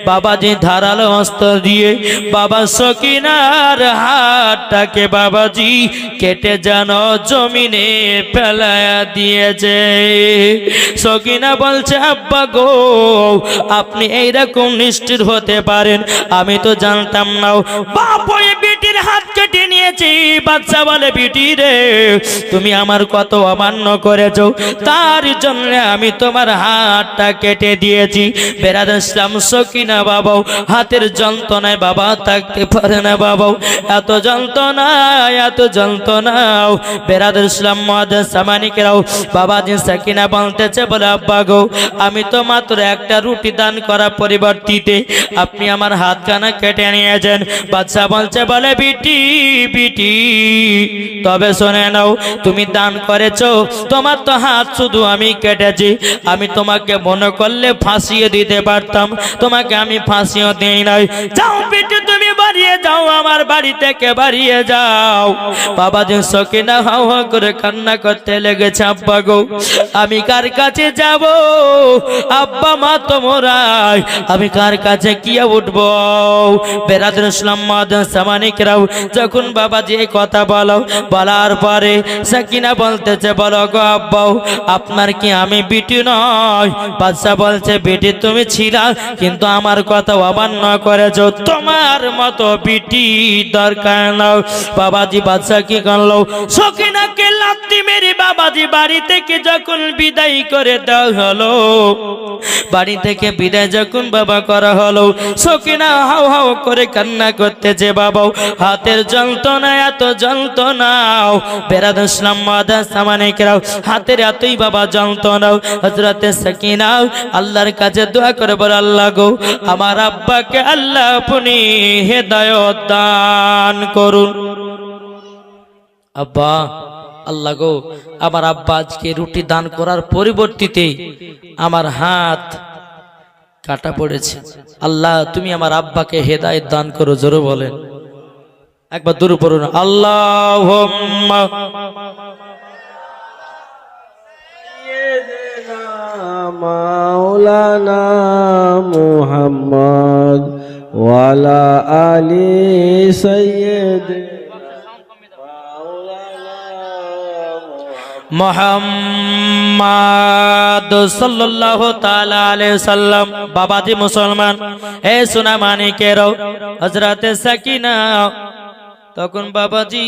বাবাজি ধারালো অস্ত্র দিয়ে বাবা সকিনার হাতটাকে বাবাজি কেটে যেন জমিনে ফেলাইয়া দিয়েছে। সকিনা বলছে আব্বা গো আপনি এইরকম নিষ্ঠুর হতে পারেন, আমি তো জানতাম না। বাপ ওই বেটির হাত কেটে নিয়েছি। বাদশা বলে বেটি রে তুমি আমার কত অমান্য করেছো, তার জন্য আমি তোমার হাতটা কেটে দিয়েছি। বেরাদর ইসলাম সকিনা বাবাও হাতের যন্ত্রণায় বাবা থাকতে পারে না, বাবাও এত যন্ত্রণা এত যন্ত্রণাও। বেরাদর ইসলাম মাদান সামানিকরাও বাবাজি সকিনা বলতেছে বলে আব্বা গো আমি তো মাত্র একটা রুটি দান করার পরিবর্তিতে আপনি আমার হাত কানা কেটে নিয়েছেন। বাদশা বলছে বলে বিটি বিটি তবে শুনে নাও তুমি দান করেছো, তোমার তো হাত শুধু আমি কেটেছি, আমি তোমাকে মনে করলে ফাঁসিয়ে দিতে পারতাম, তোমাকে আমি ফাঁসিও দিই নাই। যাও বেটি তুমি বাড়ি দিয়ে যাও, আমার বাড়ি থেকে বাড়িয়ে যাও। বাবাজি সকিনা হাও হাও করে কান্না করতে লেগেছে। আব্বা গো, আমি কার কাছে যাব? আব্বা মা তো মোরাই, আমি কার কাছে গিয়ে উঠবো? বেরাদুল ইসলাম সামানিকরাও যখন বাবাজি এই কথা বলো, বলার পরে সাকিনা বলতেছে, বলো গো আব্বা, আপনার কি আমি বিটি নয়? বাদশা বলছে, বিটি তুমি ছিলা, কিন্তু আমার কথা অমান্য করেছ, তোমার মতো বিটি দরকার নাও। বাবাজি বাদশা কি করলো, সকিনাকে লাথি মেরে বাবাজি বাড়ি থেকে যখন বিদায় করে দেওয়া হলো, বাড়ি থেকে বিদায় যখন বাবা করা হলো, সকিনা হাও হাও করে কান্না করতেছে। বাবা হাতের যন্ত্রণা, এত যন্ত্রণাও বেরাদুল ইসলাম সামানিকরাও হাতের এতই বাবা যন্ত্রণাও। হযরতে সকিনা আল্লাহর কাছে দোয়া করে বলে, আল্লাহ গো, আমার আব্বাকে আল্লাহ আপনি হেদায়েত দান করুন। আব্বা, আল্লাহ গো, আমার আব্বা আজকে রুটি দান করার পরিবর্তিতে আমার হাত কাটা পড়েছে। আল্লাহ তুমি আমার আব্বাকে হেদায়েত দান করো। জোরে বলেন, একবার দূর পড়ুন, আল্লাহুম্মা মাওলানা মুহাম্মদ ওয়ালা আলি সাইয়্যিদ মুহাম্মদ সাল্লাল্লাহু তাআলা আলাইহি সাল্লাম। বাবাজি মুসলমান, এ সোনা মানিকেরও, হযরতে সাকিনা তখন বাবাজি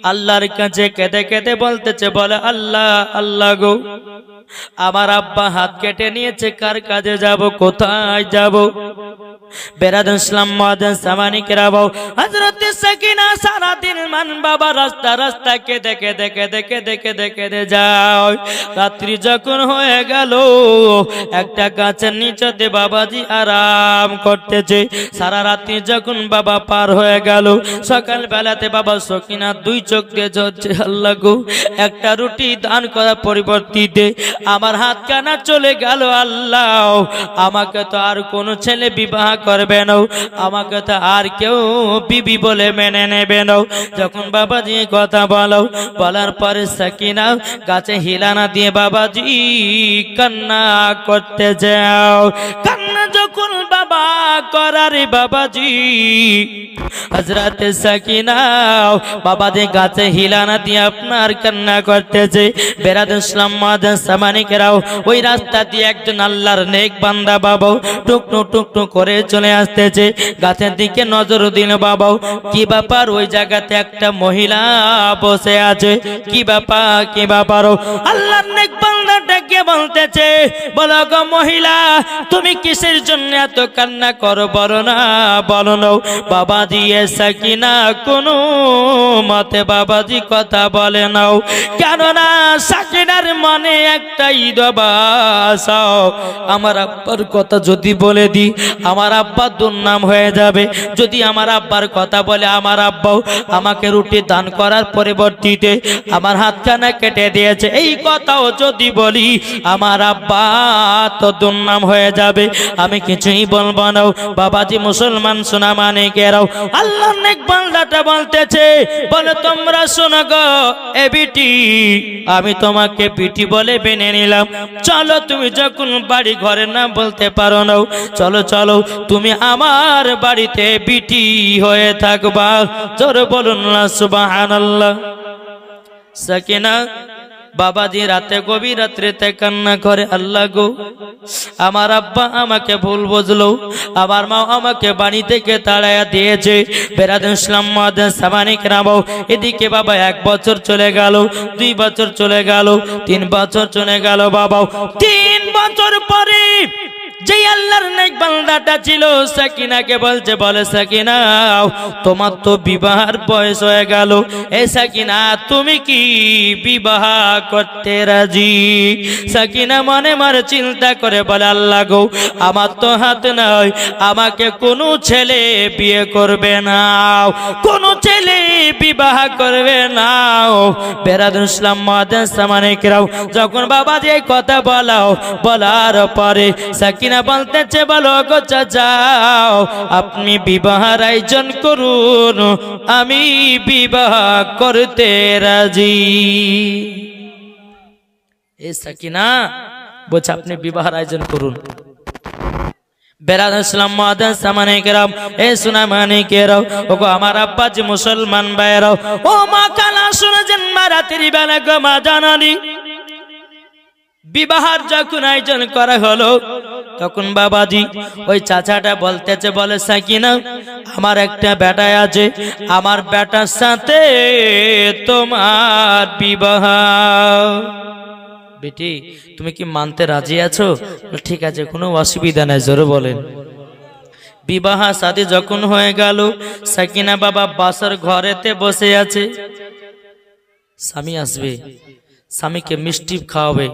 আল্লাহর কাছে কেঁদে কেঁদে বলতেছে, বলে আল্লাহ, আল্লাহ গো, আমার আব্বা হাত কেটে নিয়েছে, কার কাজে যাব, কোথায় যাব? বেরাদুল ইসলাম সামানিকরাও হযরতে সাকিনা সারা দিন মান বাবা রাস্তা রাস্তা কেঁদে কেঁদে কেঁদে কেঁদে কেঁদে কেঁদে যায়। রাত্রি যখন হয়ে গেল, একটা গাছের নিচেতে বাবাজি আরাম করতেছে। সারা রাত্রি যখন বাবা পার হয়ে গেল, সকাল বেলাতে বাবা সকিনা দুই চোখ দিয়ে ঝরছে, আল্লাহ গো, একটা রুটি দান করার পরিবর্তিতে আমার হাত কানা চলে গেল। আল্লাহ, আমাকে তো আর কোন ছেলে বিবাহ করবে না, আমাকে তো আর কেউ বিবি বলে মেনে নেবে না। যখন বাবাজি কথা বলো, বলার পরে সাকিনা গাছে হিলানা দিয়ে বাবাজি কান্না করতে যাও। কান্না যখন বাবা করার বাবাজি হযরতে সাকিনা বাবাজি গাছে হিলানা দিয়ে আপনার কান্না করতেছে। বেরাদুল ইসলাম সামানিকরাও ওই রাস্তা দিয়ে একজন আল্লাহর নেক বান্দা বাবা টুকটু টুকটু করে চলে আসতেছে। গাছের দিকে নজর দিল বাবা, কি ব্যাপার? ওই জায়গাতে একটা মহিলা বসে আছে। কি ব্যাপার, কি ব্যাপার? আল্লাহর নেক বান্দা ডেকে বলতেছে, বলো গো মহিলা, তুমি কিসের জন্য এত কান্না করো, বলো না, বলো না। বাবাজি সাকিনা কোনো মতে বাবাজি কথা বলে নাও, কেননা সাকিনার মনে একটাই দবাসা, আমার আব্বার কথা যদি বলে দি আমার আব্বা দুর্নাম হয়ে যাবে। যদি আমার আব্বার কথা বলে আমার আব্বাও আমাকে রুটি দান করার পরিবর্তিতে আমার হাতখানা কেটে দিয়েছে, এই কথাও যদি বলি আমার আব্বা তো দুর্নাম হয়ে যাবে, আমি কিছুই বলবো না। বাবাজি মুসলমান সোনা মানিকেরাও আল্লাহর নেক বান্দাটা বলতেছে, বলে তোমরা শোনো গো, এ বিটি, আমি তোমাকে বিটি বলে মেনে নিলাম। চলো, তুমি যখন বাড়ি ঘরে না বলতে পারো না, চলো চলো তুমি আমার বাড়িতে বিটি হয়ে থাকবা। জোরে বলুন না সুবহানাল্লাহ। সাকিনা বাবাজি রাতে গভীর রাত্রিতে কান্না করে, আল্লাহ গো, আমার আব্বা আমাকে ভুল বুঝলো, আমার মা আমাকে বাড়ি থেকে তাড়াইয়া দিয়েছে। বেরাদুল ইসলাম সামানিকরাও এদিকে বাবা 1 বছর চলে গেল, 2 বছর চলে গেল, 3 বছর চলে গেল। বাবা 3 বছর পরে যে আল্লাহর নেক বান্দাটা ছিল সাকিনাকে বলছে, বলে সাকিনা, তোমার তো বিবাহের বয়স হয়ে গেল, এই সাকিনা তুমি কি বিবাহ করতে রাজি? সাকিনা মনে মনে চিন্তা করে বলে, আল্লাহ গো, আমার তো হাত নাই, আমাকে কোনো ছেলে বিয়ে করবে না, কোনো ছেলে বিবাহ করবে না। বেরাদুল ইসলাম সামানিকরাও যখন বাবা যে কথা বলার পরে সাকিনা সাকিনা বলতেছে বলো গো যাও আপনি বিবাহের আয়োজন করুন, আমি বিবাহ করতে রাজি। এ সাকিনা বলছে আপনি বিবাহের আয়োজন করুন। বেরাদ ইসলাম মাদাস সামানে কেরাম, এ সোনা মানে কেরাও, ওগো আমার আব্বা যে মুসলমান ভাইরাও, ও মা কালা শুনেছেন মা রাতের বেলা গো মা জানানি বিবাহের যখন আয়োজন করা হলো তখন বাবাজি ওই চাচাটা বলতেছে বলে সাকিনা আমার একটা বেটা আছে, আমার বেটার সাথে তোমার বিবাহ। বেটি তুমি কি মানতে রাজি আছো? ঠিক আছে কোনো অসুবিধা নাই, জোরে বলেন। বিবাহ শাদী যখন হয়ে গেল সাকিনা বাবা বাসার ঘরেতে বসে আছে, স্বামী আসবে, স্বামীকে মিষ্টি খাওয়াবে,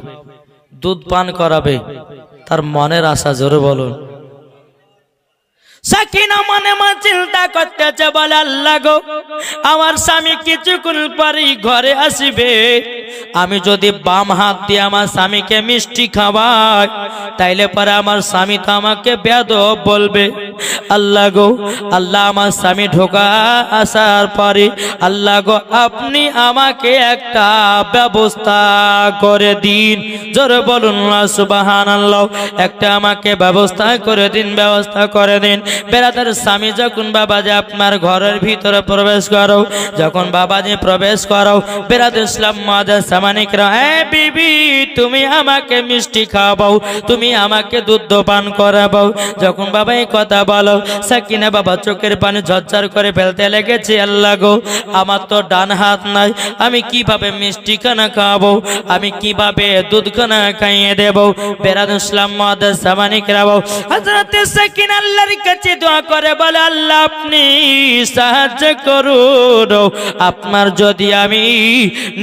দুধ পান করাবে, তার মনের আশা, জোরে বলুন। সাকিনা মনে মনে চিন্তা করতেছে বলে আল্লাহ গো আমার স্বামী কিছুক্ষণ পরেই ঘরে আসবে, আমি যদি বাম হাত দিয়ে আমার স্বামীকে মিষ্টি খাওয়াই তাইলে পরে আমার স্বামী তো আমাকে বেয়াদব বলবে। আল্লাহ গো আল্লাহ আমার স্বামী ঢোকা আসার পরে আল্লাহ গো আপনি আমাকে একটা ব্যবস্থা করে দিন, জোরে বলুন না সুবহানাল্লাহ। একটা আমাকে ব্যবস্থা করে দিন, ব্যবস্থা করে দিন। বেরাদার স্বামী যখন বাবাজি আপনার ঘরের ভিতরে প্রবেশ করো, যখন বাবাজি প্রবেশ করো বেরাদার ইসলাম মাদাস সামানিকরা, এ বিবি তুমি আমাকে মিষ্টি খাওয়াও, তুমি আমাকে দুধ পান করাবো। যখন বাবা এই কথা বলো সাকিনা বাবা চোখের পানি ঝরঝর করে ফেলতে লেগেছে। আল্লাহ গো আমার তো ডান হাত নাই, আমি কিভাবে মিষ্টি খানা খাওয়াবো, আমি কিভাবে দুধ খানা খাইয়ে দেবো। বেরাদার ইসলাম মাদাস সামানিকরা হযরত সাকিনা আল্লাহর কাছে দোয়া করে বলে আল্লাহ আপনি সাহায্য করুন, আপনার যদি আমি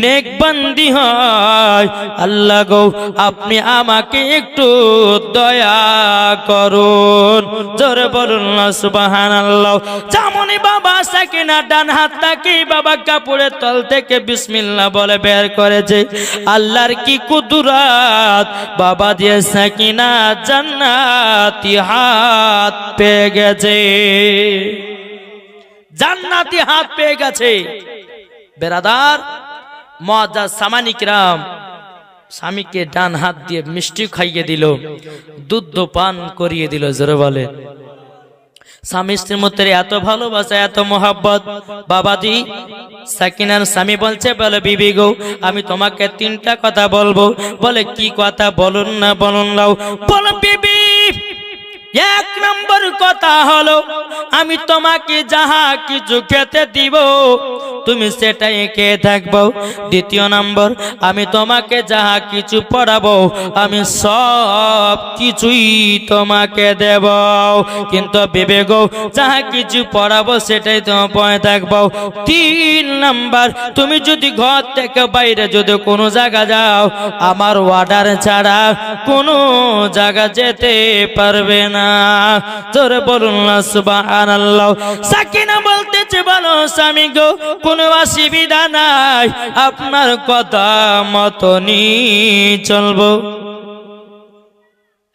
নেক বান্দি হয় আল্লাহ গো আপনি আমাকে একটু দয়া করুন, জোরে বলুন না সুবহানাল্লাহ। যেমনই বাবা সাকিনা ডান হাতটাকে বাবা কাপড়ের তল থেকে বিসমিল্লাহ বলে বের করেছে, আল্লাহর কি কুদরত, বাবা দিয়ে সাকিনা জান্নাতি হাত পেয়ে গেছে, জান্নাতি হাত পেয়ে গেছে। বেরাদার মুআজ্জাজ সামানিকরাম স্বামীকে ডান হাত দিয়ে মিষ্টি খাইয়ে দিল, দুধ পান করিয়ে দিল, জোরে বলে। স্বামী স্ত্রীর মধ্যে এত ভালোবাসা, এত মোহাব্বত। বাবাজি সাকিনার স্বামী বলছে বলে বিবি গো আমি তোমাকে তিনটা কথা বলবো। বলে কি কথা বলুন না, বলুন নাও। বলো বিবি এক নম্বর কথা হলো আমি তোমাকে যাহা কিছু খেতে দিব তুমি সেটাই খেয়ে থাকবো। দ্বিতীয় নম্বর আমি তোমাকে যাহা কিছু পড়াবো আমি সব কিছুই তোমাকে দেব, কিন্তু বিবেক যাহা কিছু পড়াবো সেটাই তোমার পড়ে থাকবো। তিন নম্বর তুমি যদি ঘর থেকে বাইরে যদি কোনো জায়গা যাও আমার অর্ডার ছাড়া কোনো জায়গা যেতে পারবে না, জোরে বলুন না সুবহানাল্লাহ। সাকিনা বলতেছে বলো স্বামী গো কোনো অসুবিধা নাই, আপনার কথা মতনই চলবো।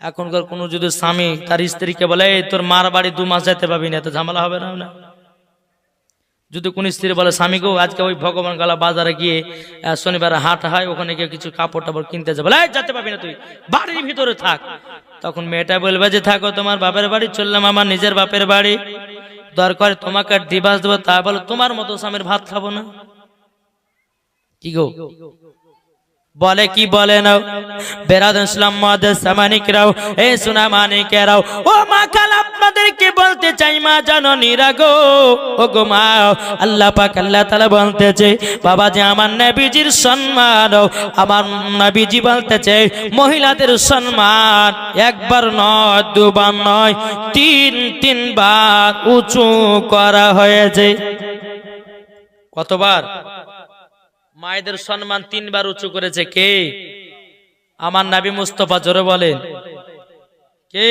এখনকার কোনো যদি স্বামী তার স্ত্রীকে বলে তোর মার বাড়ি 2 মাস যেতে পাবি না, তো ঝামেলা হবে না? যদি কোন স্ত্রী বলে স্বামী গো আজকে ওই ভগবান গালা বাজারে গিয়ে শনিবার হাট হয় ওখানে গিয়ে কিছু কাপড় টাপড় কিনতে যাবে, যেতে পাবি না, তুই বাড়ির ভিতরে থাক। তখন মেয়েটা বলবে যে থাকো তোমার বাপের বাড়ি, চললাম আমার নিজের বাপের বাড়ি, দরকার তোমাকে ডিভোর্স দেবো, তা বলো তোমার মতো স্বামীর ভাত খাবো না। কি গো বলে কি বলে না? বেরাদার ইসলাম মুআজ্জাজ সামানিকরাও, এ সোনা মানিকেরাও, ও মা কাল আপনাদেরকে বলতে চাই মা জননীরা গো, ও গো মা আল্লাহ পাক আল্লাহ তাআলা বলতেছে বাবাজি আমার নবীজির সম্মান, আমার নবীজি বলতেছে মহিলাদের সম্মান একবার নয় দুবার নয় 3 বার উঁচু করা হয়েছে। কতবার? মায়েদের সম্মান 3 বার উঁচু করেছে কে? আমার নবী মুস্তাফা, জোরে বলেন কে?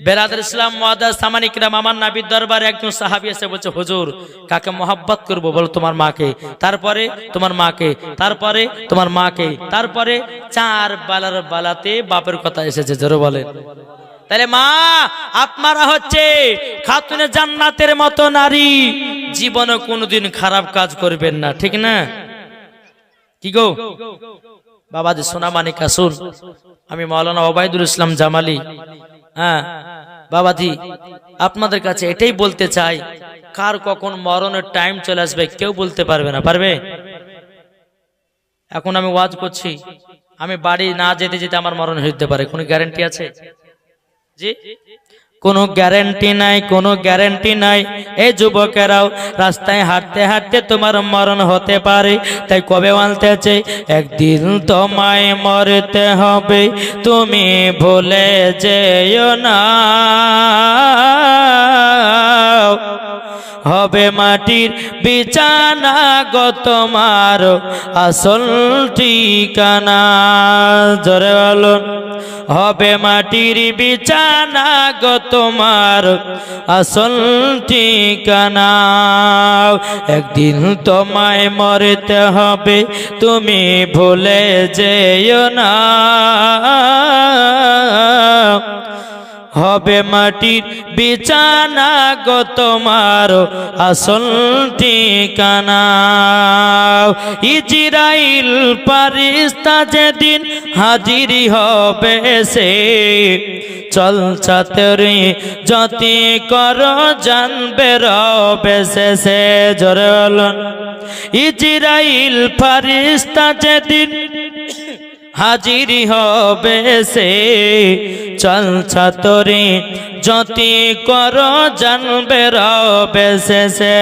বেরাদার ইসলাম মুআজ্জাজ সামানিকরাম, আমার নবীর দরবারে একজন সাহাবী এসে বলছে হুজুর কাকে মহব্বত করব? বল তোমার মাকে, তারপরে তোমার মাকে, তারপরে তোমার মাকে, তারপরে 4 বালার বালাতে বাপের কথা এসেছে, জোরে বলেন। তাহলে মা আপনারা হচ্ছে খাতুনে জান্নাতের মতো নারী, জীবনে কোনোদিন খারাপ কাজ করবেন না, ঠিক না? কি গো বাবাজি সোনা মানিক আসুন, আমি মাওলানা ওবায়দুল ইসলাম জামালি। হ্যাঁ বাবাজি, আপনাদের কাছে এটাই বলতে চাই, কার কখন মরণের টাইম চলে আসবে কেউ বলতে পারবে না, পারবে? এখন আমি ওয়াজ করছি, আমি বাড়ি না যেতে যেতে আমার মরণ হতে পারে, কোনো গ্যারান্টি আছে? জি, কোনো গ্যারান্টি নাই, কোনো গ্যারান্টি নাই। এই যুবকেরাও রাস্তায় হাঁটতে হাঁটতে তোমার মরণ হতে পারে, তাই কবে বলতেছে একদিন তোমায় মরতে হবে, তুমি ভুলে যেও না। হবে মাটির বিছানা গো তোমার আসল ঠিকানা, জোরে বলুন। হবে মাটির বিছানা গো তোমার আসল ঠিকানা, একদিন তোমায় মরতে হবে, তুমি ভুলে যেও না। হবে মাটির বিছানা গো তোমার আসল ঠিকানা। ইজরাইল ফারিস্তা যেদিন হাজিরি হবে সে, চল ছাত্রী যতি কর জানবে রবে সে, জোরে বলুন। ইজরাইল ফারিস্তা যেদিন হাজিরি হবে সে, চল ছাত্রী যতি কর জানবে রবে সে।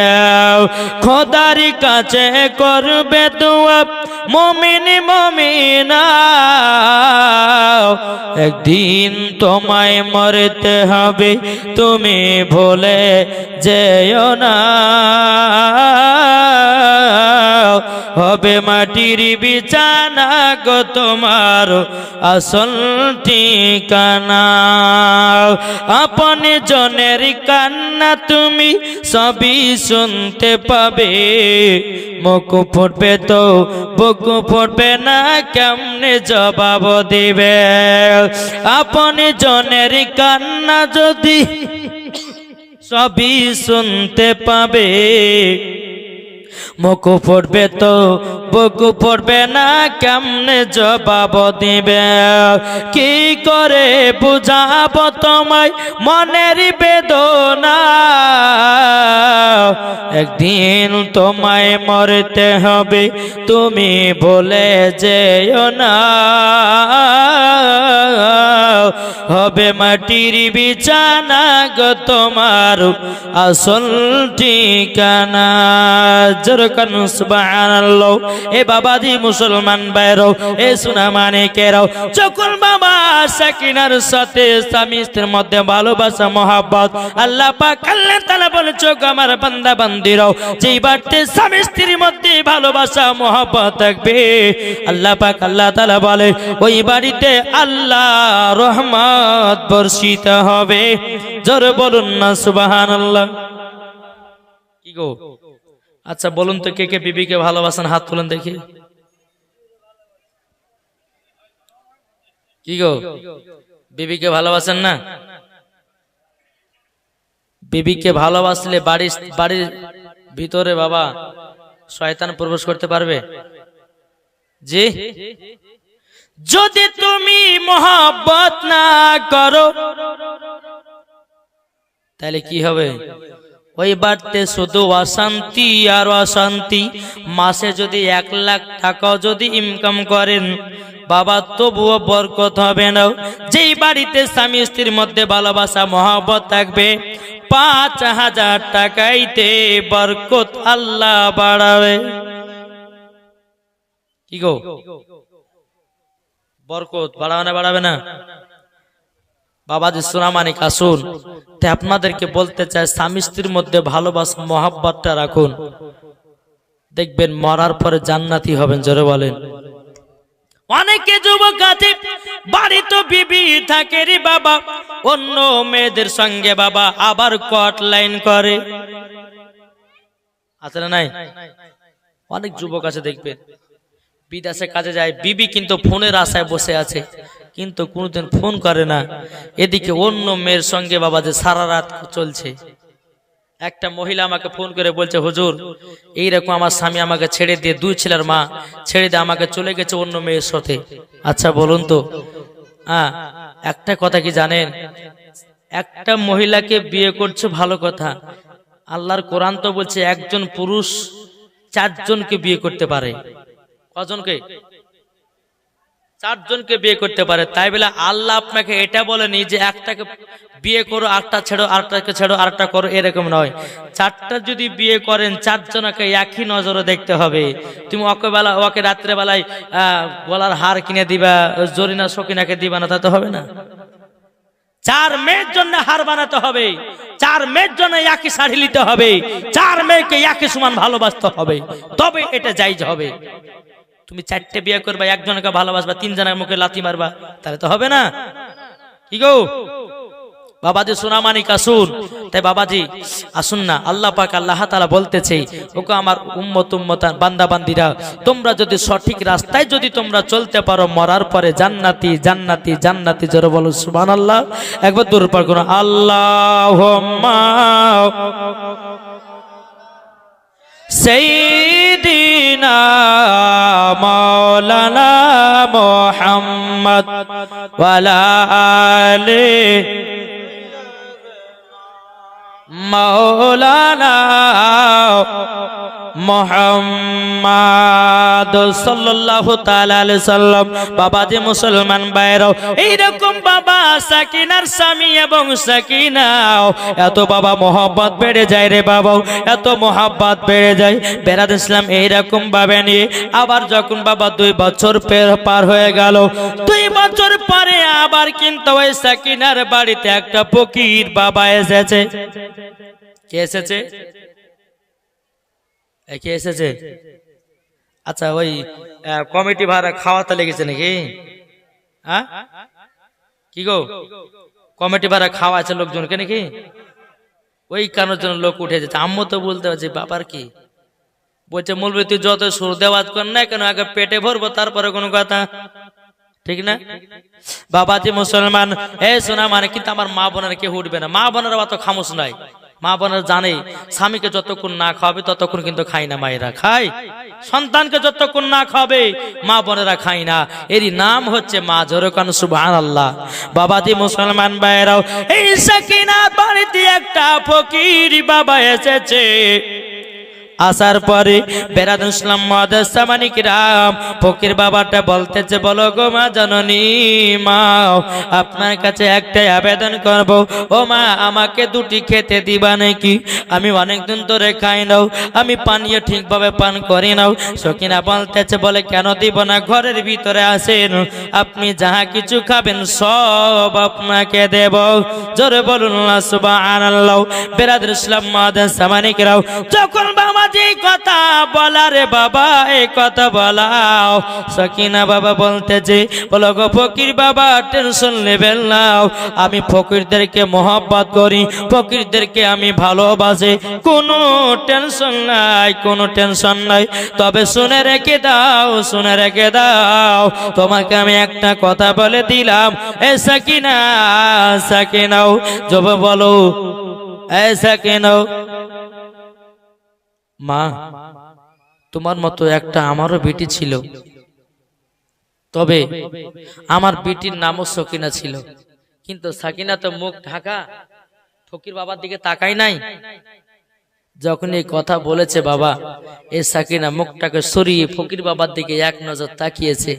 খোদার কাছে করবে দোয়া মুমিন মুমিনা, একদিন তোমায় মরতে হবে, তুমি ভুলে যেও না। হবে মাটির বিছানা গো তোমার আসল ঠিকানা। আপন জনের কান্না তুমি সবই শুনতে পাবে, মুখ ফুটবে তো বুক ফুটবে না, কেমনে জবাব দিবে? আপন জনের কান্না যদি সবই শুনতে পাবে, মুখ পড়বে তো বুক পড়বে না, কেমনে জবাব দিবে? কি করে বুঝাব তোমায় মনের বেদনা, একদিন তোমায় মরতে হবে, তুমি ভুলে যেও না। হবে মাটির বিছানা গো তোমার আসল ঠিকানা, জোরকান সুবহানাল্লাহ। এ বাবাজি মুসলমান ভাইরাও, এ সোনা মানিকেরাও, যখন বাবা সাকিনার সাথে স্বামী স্ত্রীর মধ্যে ভালোবাসা মহব্বত, আল্লাহ পাক আল্লাহ তাআলা বলেছে গো আমার বান্দা বান্দিরাও, যেই বাড়িতে স্বামী স্ত্রীর মধ্যে ভালোবাসা মহব্বত থাকবে, আল্লাহ পাক আল্লাহ তাআলা বলে ওই বাড়িতে আল্লাহ রহমত বর্ষিত হবে। জোরে বলুন না সুবহানাল্লাহ। কি গো, আচ্ছা বলুন তো কে কে বিবিকে ভালোবাসেন, হাত তুলেন দেখি। কি গো, বিবিকে ভালোবাসেন না? বিবিকে ভালোবাসলে বাড়ির ভিতরে বাবা শয়তান প্রবেশ করতে পারবে? জি, যদি তুমি মহব্বত না করো তাহলে কি হবে? ওই বাড়িতে শুধু অশান্তি আর অশান্তি। মাসে যদি 1 লাখ টাকা যদি ইনকাম করেন বাবা, তবুও বরকত হবে না। যেই বাড়িতে স্বামী স্ত্রীর মধ্যে ভালোবাসা মহব্বত থাকবে, 5,000 টাকাইতে বরকত আল্লাহ বাড়াবে। কি গো, বরকত বাড়াবে না বাড়াবে না? বাবাজি সোনা মানিক আসুন, তাই আপনাদেরকে বলতে চাই স্বামী স্ত্রীর মধ্যে ভালোবাসা মহব্বতটা রাখুন, দেখবেন মরার পরে জান্নাতি হবেন। জোরে বলেন। অনেকে যুবক আছে বাড়ি তো বিবি থাকে রে বাবা, অন্য মেয়েদের সঙ্গে বাবা আবার কট লাইন করে, আছে না নাই? অনেক যুবক আছে দেখবেন বিদেশে কাজে যায়, বিবি কিন্তু ফোনের আশায় বসে আছে, কিন্তু কোনোদিন ফোন করে না। এদিকে অন্য মেয়ের সঙ্গে বাবা যে সারা রাত চলছে। একটা মহিলা আমাকে ফোন করে বলছে, হুজুর এইরকম আমার স্বামী আমাকে ছেড়ে দিয়ে, 2 ছেলের মা ছেড়ে দিয়ে আমাকে চলে গেছে অন্য মেয়ের সাথে। আচ্ছা বলুন তো, একটা কথা কি জানেন, একটা মহিলাকে বিয়ে করছে ভালো কথা, আল্লাহর কোরআন তো বলছে একজন পুরুষ 4 জনকে বিয়ে করতে পারে। কজনকে? 4 জনকে বিয়ে করতে পারে। তাই বলে আল্লাহ আপনাকে এটা বলেনি যে একটাকে বিয়ে করো, আরেকটা ছেড়ো, আরেকটাকে ছেড়ো, আরেকটা করো, এরকম নয়। 4টা যদি বিয়ে করেন 4 জনকে একই নজরে দেখতে হবে। তুমি ওকে রাত্রে বেলায় গলার হার কিনে দিবা, জরিনা সকিনাকে দিবা না, তা তো হবে না। 4 মেয়ের জন্য হার বানাতে হবে, 4 মেয়ের জন্য একই শাড়ি নিতে হবে, 4 মেয়েকে একই সমান ভালোবাসতে হবে, তবে এটা জায়েজ হবে। তুমি 4টে বিয়ে করবা, একজনকে ভালোবাসবা, 3 জনের মুখে লাথি মারবা, তাহলে তো হবে না। কি গো বাবাজি, সোনা মানিক আসুন। তাই বাবাজি আসুন না, আল্লাহ পাক আল্লাহ তাআলা বলতেছে, ওকে আমার উম্মত বান্দা বান্দিরা, তোমরা যদি সঠিক রাস্তায় যদি তোমরা চলতে পারো, মরার পরে জান্নাতি জান্নাতি জান্নাতি। জোরে বলো সুবহানাল্লাহ। একবার দূর পার করো, আল্লাহুম্মা সাইয়্যিদিনা মাওলানা মুহাম্মদ ওয়া আলা আলিহি মাওলানা মুহাম্মদ সাল্লাল্লাহু তাআলা আলাইহি সাল্লাম। বাবাজি মুসলমান ভাইরাও, এইরকম বাবা সাকিনার স্বামী এবং সাকিনাও এত বাবা মোহাব্বত বেড়ে যায় রে বাবা, এত মোহাব্বত বেড়ে যায়। বেরাদ ইসলাম এইরকম ভাবে নিয়ে আবার যখন বাবা 2 বছর পার হয়ে গেল, 2 বছর পরে আবার কিন্তু ওই সাকিনার বাড়িতে একটা ফকির বাবা এসেছে। কে এসেছে? কে এসেছে? আচ্ছা, ওই কমিটি ভাড়া খাওয়াতে লেগেছে নাকি? হ্যাঁ কি গো, কমিটি ভাড়া খাওয়াছে লোকজনকে নাকি? ওই কারণের জন্য লোক উঠে যাচ্ছে। আম্মু তো বলতে পারছে, বাবার কি বলছে, মৌলবি তুই যত সুর দেওয়াজ কর না কেন, আগে পেটে ভরবো তারপরে কোনো কথা, ঠিক না? বাবাজি মুসলমান, শোনা মানে, কিন্তু আমার মা বোনের কেউ উঠবে না। মা বোনেরা অত খামোশ নাই। মা বোনেরা জানে স্বামীকে যতক্ষণ না খাওয়াবে ততক্ষণ কিন্তু খায় না। মায়েরা খায়, সন্তানকে যতক্ষণ না খাবে মা বোনেরা খায় না। এরই নাম হচ্ছে মা। জোরে কান সুবহানাল্লাহ। বাবাজি মুসলমান ভাইরাও, এই সাকিনার বাড়িতে একটা ফকির বাবা এসেছে। আসার পরে বেরাদ ইসলাম মানিকরাম, ফকির বাবাটা বলতেছে, বলো গো মা জননী, মা আপনার কাছে একটাই আবেদন করব, ও মা আমাকে 2টি খেতে দিবা নাকি? আমি অনেকদিন ধরে খাই নাও, আমি পানীয় ঠিকভাবে পান করি নাও। সকিনা বলতেছে, বলে কেন দিব না, ঘরের ভিতরে আসেন, আপনি যাহা কিছু খাবেন সব আপনাকে দেব। জোরে বলুন না সুবহানাল্লাহ। বেরাদ ইসলাম মানিকরাম, যখন বাবা যে কথা বলা রে বাবা, এই কথা বলাও। সকিনা বাবা বলতেছে, বলো গো ফকির বাবা, টেনশন নেবেন না, আমি ফকিরদেরকে মহব্বত করি, ফকিরদেরকে আমি ভালোবাসি, কোনো টেনশন নাই, কোনো টেনশন নাই। তবে শুনে রেখে দাও, শুনে রেখে দাও, তোমাকে আমি একটা কথা বলে দিলাম। এ সাকিনা, সাকিনাও জব বলো, এ সাকিনাও, মা তোমার মতো একটা আমারও বেটি ছিল, তবে আমার বেটির নামও সকিনা ছিল, কিন্তু সাকিনা তো মুখ ঢাকা, ফকির বাবার দিকে তাকাই নাই। যখন এই কথা বলেছে বাবা, এই সাকিনা মুখটাকে সরিয়ে ফকির বাবার দিকে এক নজর তাকিয়েছে।